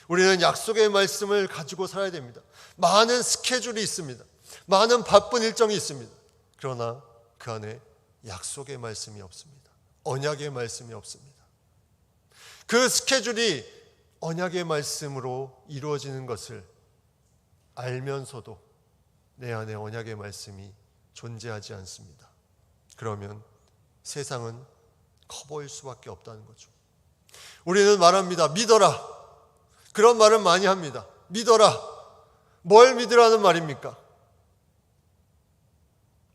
우리는 약속의 말씀을 가지고 살아야 됩니다. 많은 스케줄이 있습니다. 많은 바쁜 일정이 있습니다. 그러나 그 안에 약속의 말씀이 없습니다. 언약의 말씀이 없습니다. 그 스케줄이 언약의 말씀으로 이루어지는 것을 알면서도 내 안에 언약의 말씀이 존재하지 않습니다. 그러면 세상은 커 보일 수밖에 없다는 거죠. 우리는 말합니다. 믿어라. 그런 말은 많이 합니다. 믿어라. 뭘 믿으라는 말입니까?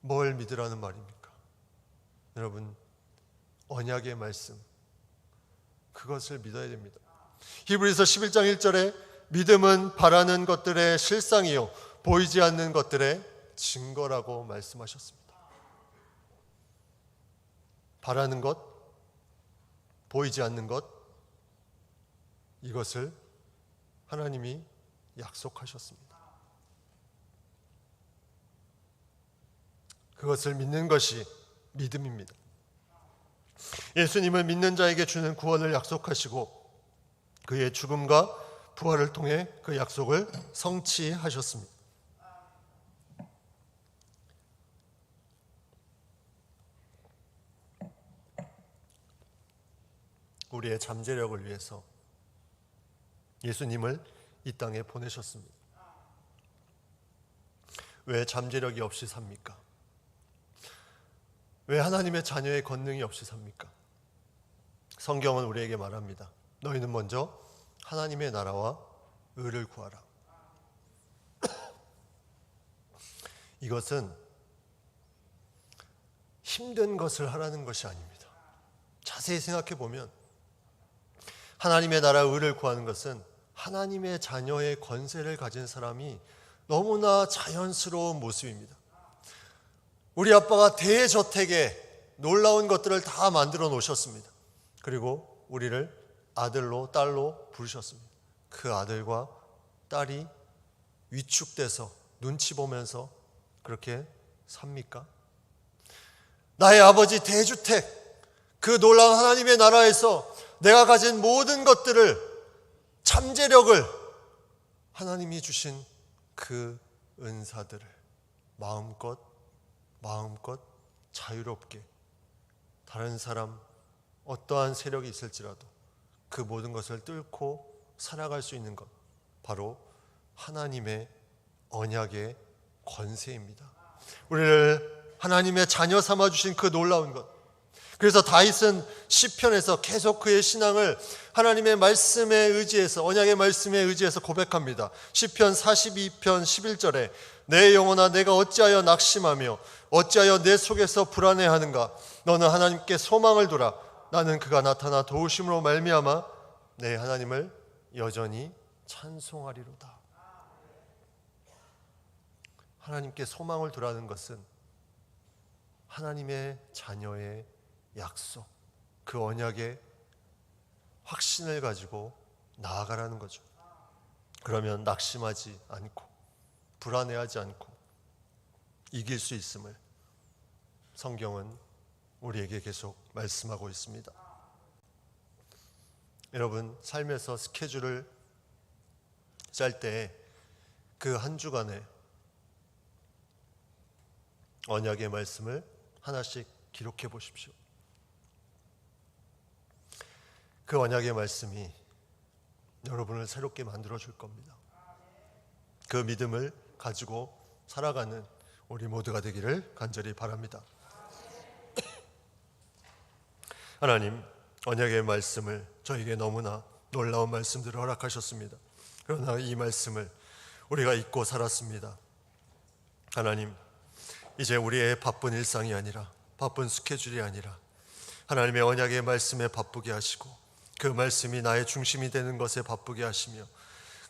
뭘 믿으라는 말입니까? 여러분, 언약의 말씀, 그것을 믿어야 됩니다. 히브리서 11장 1절에 믿음은 바라는 것들의 실상이요 보이지 않는 것들의 증거라고 말씀하셨습니다. 바라는 것, 보이지 않는 것, 이것을 하나님이 약속하셨습니다. 그것을 믿는 것이 믿음입니다. 예수님을 믿는 자에게 주는 구원을 약속하시고 그의 죽음과 부활을 통해 그 약속을 성취하셨습니다. 우리의 잠재력을 위해서 예수님을 이 땅에 보내셨습니다. 왜 잠재력이 없이 삽니까? 왜 하나님의 자녀의 권능이 없이 삽니까? 성경은 우리에게 말합니다. 너희는 먼저 하나님의 나라와 의를 구하라. 이것은 힘든 것을 하라는 것이 아닙니다. 자세히 생각해 보면 하나님의 나라와 의를 구하는 것은 하나님의 자녀의 권세를 가진 사람이 너무나 자연스러운 모습입니다. 우리 아빠가 대저택에 놀라운 것들을 다 만들어 놓으셨습니다. 그리고 우리를 아들로 딸로 부르셨습니다. 그 아들과 딸이 위축돼서 눈치 보면서 그렇게 삽니까? 나의 아버지 대주택, 그 놀라운 하나님의 나라에서 내가 가진 모든 것들을, 잠재력을, 하나님이 주신 그 은사들을 마음껏 자유롭게 다른 사람 어떠한 세력이 있을지라도 그 모든 것을 뚫고 살아갈 수 있는 것, 바로 하나님의 언약의 권세입니다. 우리를 하나님의 자녀 삼아주신 그 놀라운 것, 그래서 다윗은 시편에서 계속 그의 신앙을 하나님의 말씀에 의지해서, 언약의 말씀에 의지해서 고백합니다. 시편 42편 11절에 내 영혼아 내가 어찌하여 낙심하며 어찌하여 내 속에서 불안해하는가. 너는 하나님께 소망을 두라. 나는 그가 나타나 도우심으로 말미암아 내 하나님을 여전히 찬송하리로다. 하나님께 소망을 두라는 것은 하나님의 자녀의 약속, 그 언약의 확신을 가지고 나아가라는 거죠. 그러면 낙심하지 않고 불안해하지 않고 이길 수 있음을 성경은 우리에게 계속 말씀하고 있습니다. 여러분, 삶에서 스케줄을 짤 때 그 한 주간에 언약의 말씀을 하나씩 기록해 보십시오. 그 언약의 말씀이 여러분을 새롭게 만들어 줄 겁니다. 그 믿음을 가지고 살아가는 우리 모두가 되기를 간절히 바랍니다. 하나님, 언약의 말씀을 저에게 너무나 놀라운 말씀들을 허락하셨습니다. 그러나 이 말씀을 우리가 잊고 살았습니다. 하나님, 이제 우리의 바쁜 일상이 아니라, 바쁜 스케줄이 아니라 하나님의 언약의 말씀에 바쁘게 하시고 그 말씀이 나의 중심이 되는 것에 바쁘게 하시며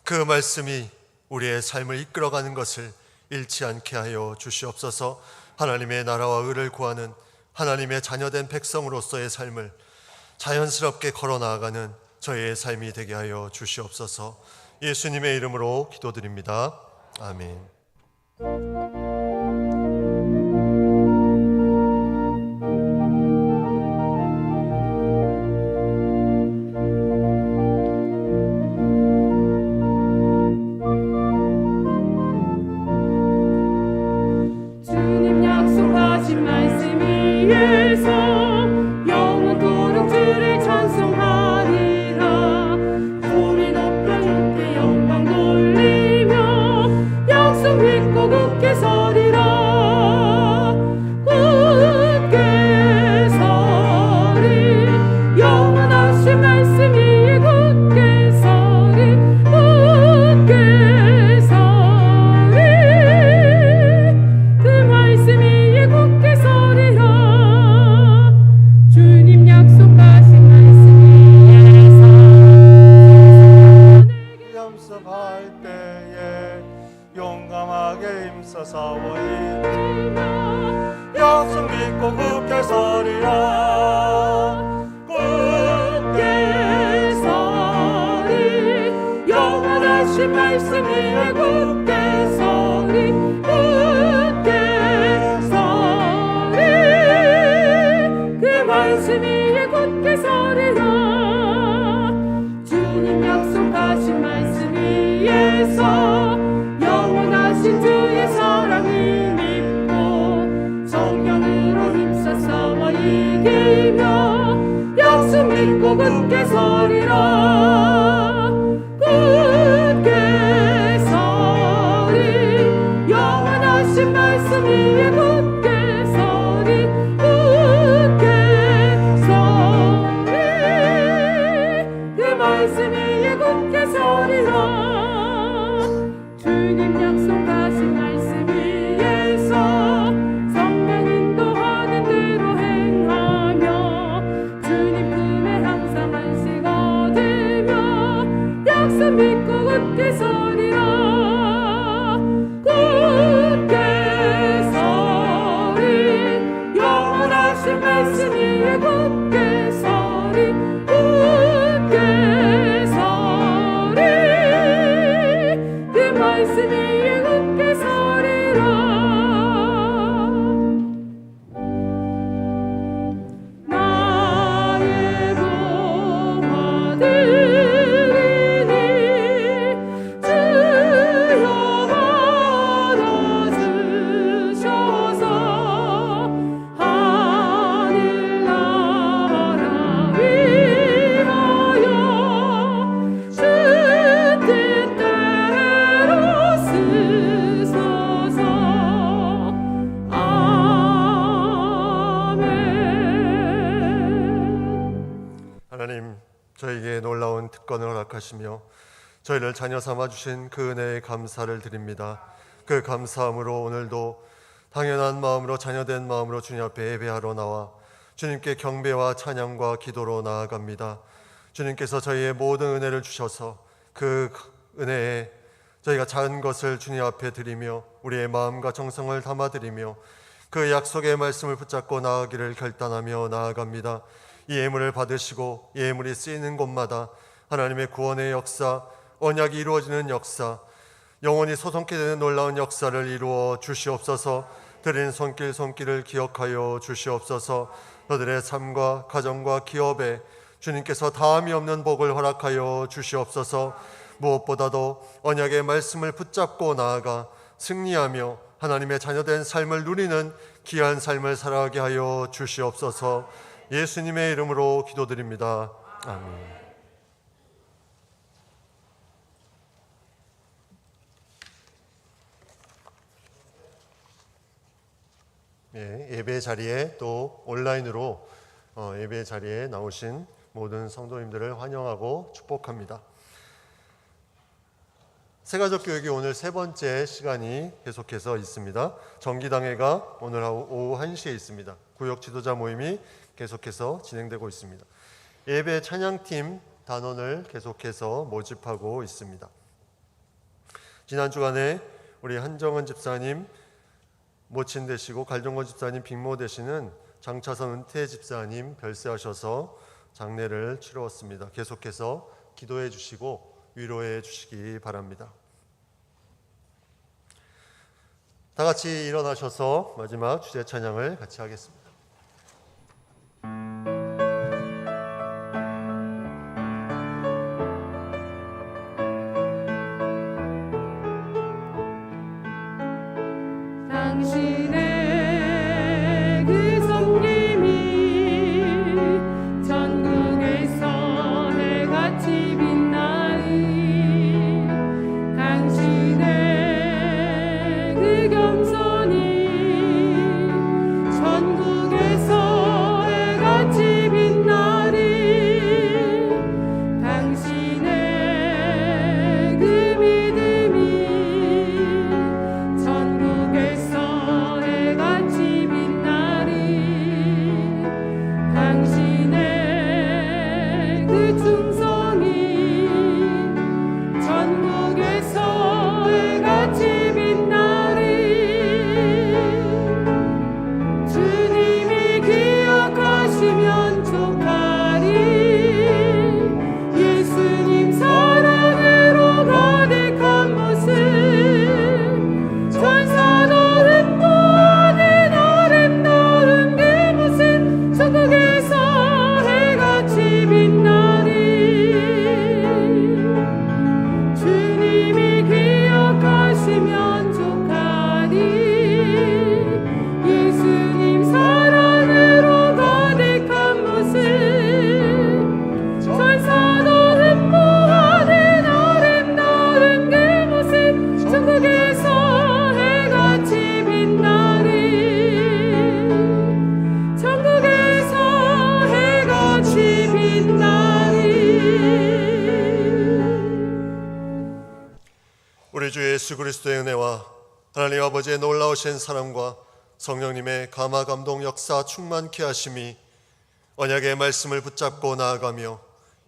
그 말씀이 우리의 삶을 이끌어가는 것을 잃지 않게 하여 주시옵소서. 하나님의 나라와 의를 구하는 하나님의 자녀된 백성으로서의 삶을 자연스럽게 걸어 나아가는 저희의 삶이 되게 하여 주시옵소서. 예수님의 이름으로 기도드립니다. 아멘. 주님 약속하신 말씀 위에서 영원토록 주를 찬송하리라. 소리 높여 주께 영광 돌리며 약속 믿고 굳게 서리라. 굳게 서리. 영원하신 말씀 위에 굳게 서리. 굳게 서리. 그 말씀 위에 굳게 서리라. 주님 약속하신 말씀 위에서 약속할 때에 용감하게 힘써 싸워이 약속 믿고 굳게 서리라. 굳게 서리. 영원하신 말씀 위에 굳게 서리. 굳게 서리. 그 말씀 위에 굳게 서리라. 주님 약속하신 말씀 위에서 영원하신 주의 사랑을 믿고 성령으로 힘써 싸워 이기며 약속 믿고 굳게 서리라. 굳게 서리. 영원하신 말씀 위에 굳게 서리. 굳게 서리. 그 말씀 위에 굳게 서리라. 주님 약속하신 말씀 위에서 성령 인도하는 대로 행하며 주님 품에 항상 안식 얻으며 약속 믿고 굳게 서리라. 굳게 서리. 영원하신 말씀 위에 굳게 서리. 굳게 서리. 그 말씀 위에 굳게 서리라. 나의 보화들이니 주 저희에게 놀라운 특권을 허락하시며 저희를 자녀 삼아 주신 그 은혜에 감사를 드립니다. 그 감사함으로 오늘도 당연한 마음으로 자녀된 마음으로 주님 앞에 예배하러 나와 주님께 경배와 찬양과 기도로 나아갑니다. 주님께서 저희의 모든 은혜를 주셔서 그 은혜에 저희가 작은 것을 주님 앞에 드리며 우리의 마음과 정성을 담아드리며 그 약속의 말씀을 붙잡고 나아가기를 결단하며 나아갑니다. 이 예물을 받으시고 이 예물이 쓰이는 곳마다 하나님의 구원의 역사, 언약이 이루어지는 역사, 영원히 소성케 되는 놀라운 역사를 이루어 주시옵소서. 드리는 손길을 기억하여 주시옵소서. 너들의 삶과 가정과 기업에 주님께서 다함이 없는 복을 허락하여 주시옵소서. 무엇보다도 언약의 말씀을 붙잡고 나아가 승리하며 하나님의 자녀된 삶을 누리는 귀한 삶을 살아가게 하여 주시옵소서. 예수님의 이름으로 기도드립니다. 아멘. 예배 자리에 또 온라인으로 예배 자리에 나오신 모든 성도님들을 환영하고 축복합니다. 새가족 교육이 오늘 세 번째 시간이 계속해서 있습니다. 정기당회가 오늘 오후 1시에 있습니다. 구역 지도자 모임이 계속해서 진행되고 있습니다. 예배 찬양팀 단원을 계속해서 모집하고 있습니다. 지난 주간에 우리 한정은 집사님 모친 되시고 갈종건 집사님 빅모 되시는 장차선 은퇴 집사님 별세하셔서 장례를 치루었습니다. 계속해서 기도해 주시고 위로해 주시기 바랍니다. 다 같이 일어나셔서 마지막 주제 찬양을 같이 하겠습니다. 당신의 그 섬김이 전국에서 해같이 빛나리 당신의 그 겸손이 전국에서 해같이 빛나리 당신의 그 믿음이 전국에서 해같이 빛나리 당신의 그 충성이 전국에서 해같이 빛나리 주님이 기억하시면 족하리 예수님 사랑으로 가득한 모습 천사도 흠모하는 아름다운 그 모습 천국에서 해같이 빛나리 주님이 기억하시면 족하리 예수님 사랑으로 가득한 모습 천사도 흠모하는 아름다운 그 모습 천국에서 해같이 빛나리 천국에서 해같이 빛나리 우리 주 예수 그리스도의 은혜와 하나님 아버지의 놀라우신 사랑과 성령님의 감화 감동 역사 충만케 하심이 언약의 말씀을 붙잡고 나아가며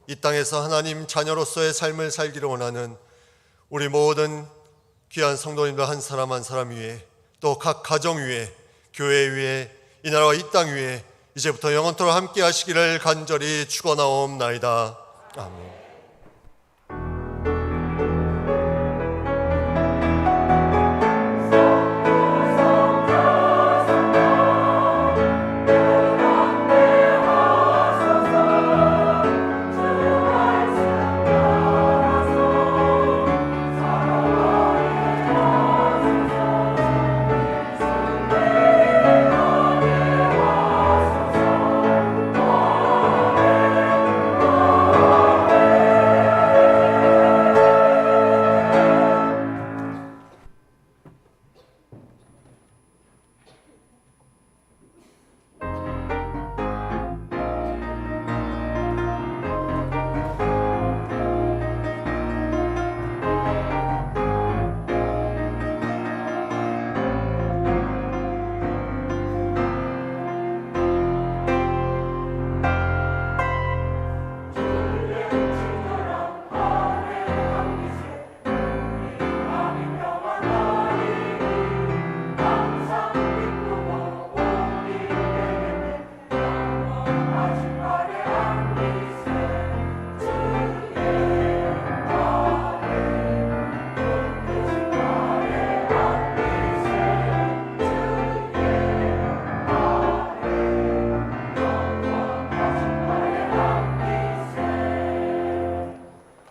이 땅에서 하나님 자녀로서의 삶을 살기를 원하는 우리 모든 귀한 성도님들 한 사람 한 사람 위에 또 각 가정 위에 교회 위에 이 나라와 이 땅 위에 이제부터 영원토록 함께 하시기를 간절히 축원하옵나이다. 아멘.